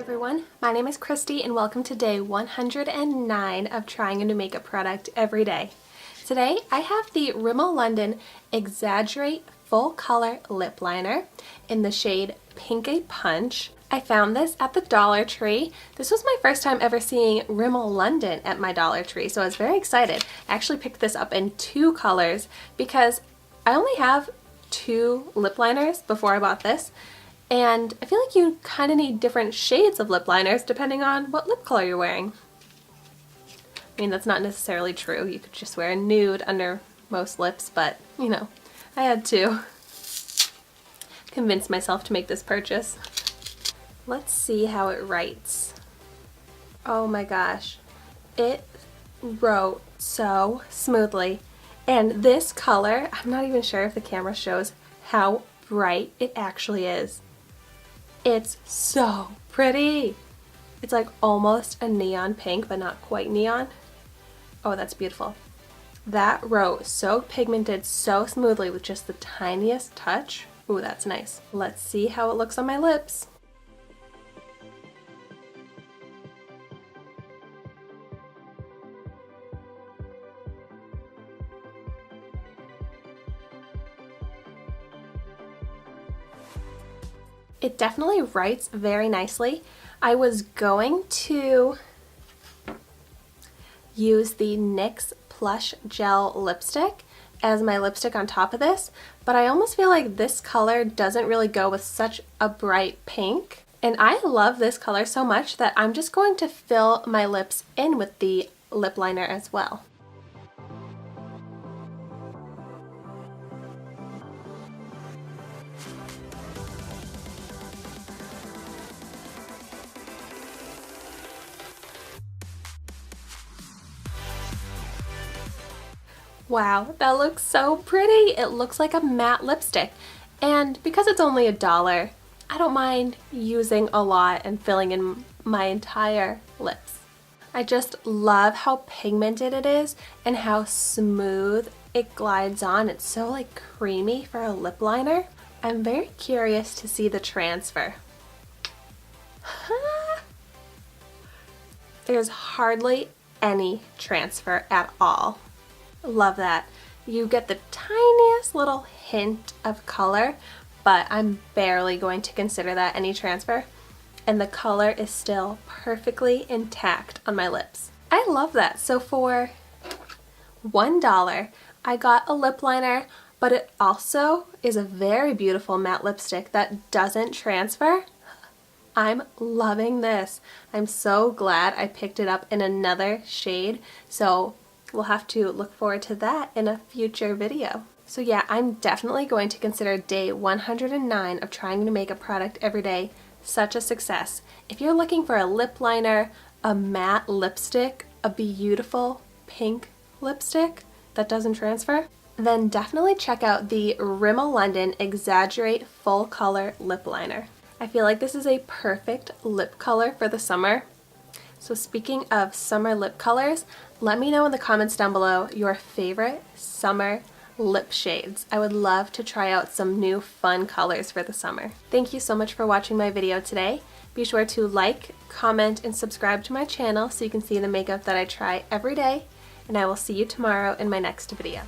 everyone, my name is Christy and welcome to day 109 of trying a new makeup product every day. Today I have the Rimmel London Exaggerate Full Color Lip Liner in the shade Pinky Punch. I found this at the Dollar Tree. This was my first time ever seeing Rimmel London at my Dollar Tree, so I was very excited. I actually picked this up in two colors because I only have two lip liners before I bought this. And I feel like you kind of need different shades of lip liners depending on what lip color you're wearing. I mean, that's not necessarily true. You could just wear a nude under most lips, but, you know, I had to convince myself to make this purchase. Let's see how it writes. Oh my gosh. It wrote so smoothly. And this color, I'm not even sure if the camera shows how bright it actually is. It's so pretty. It's like almost a neon pink, but not quite neon. Oh, that's beautiful. That wrote so pigmented so smoothly with just the tiniest touch. Ooh, that's nice. Let's see how it looks on my lips. It definitely writes very nicely. I was going to use the NYX Plush Gel Lipstick as my lipstick on top of this, but I almost feel like this color doesn't really go with such a bright pink. And I love this color so much that I'm just going to fill my lips in with the lip liner as well. Wow, that looks so pretty! It looks like a matte lipstick. And because it's only $1, I don't mind using a lot and filling in my entire lips. I just love how pigmented it is and how smooth it glides on. It's so like creamy for a lip liner. I'm very curious to see the transfer. There's hardly any transfer at all. Love that. You get the tiniest little hint of color, but I'm barely going to consider that any transfer. And the color is still perfectly intact on my lips. I love that. So for $1, I got a lip liner, but it also is a very beautiful matte lipstick that doesn't transfer. I'm loving this. I'm so glad I picked it up in another shade. So we'll have to look forward to that in a future video. So yeah, I'm definitely going to consider day 109 of trying to make a product every day such a success. If you're looking for a lip liner, a matte lipstick, a beautiful pink lipstick that doesn't transfer, then definitely check out the Rimmel London Exaggerate Full Color Lip Liner. I feel like this is a perfect lip color for the summer. So speaking of summer lip colors, let me know in the comments down below your favorite summer lip shades. I would love to try out some new fun colors for the summer. Thank you so much for watching my video today. Be sure to like, comment, and subscribe to my channel so you can see the makeup that I try every day, and I will see you tomorrow in my next video.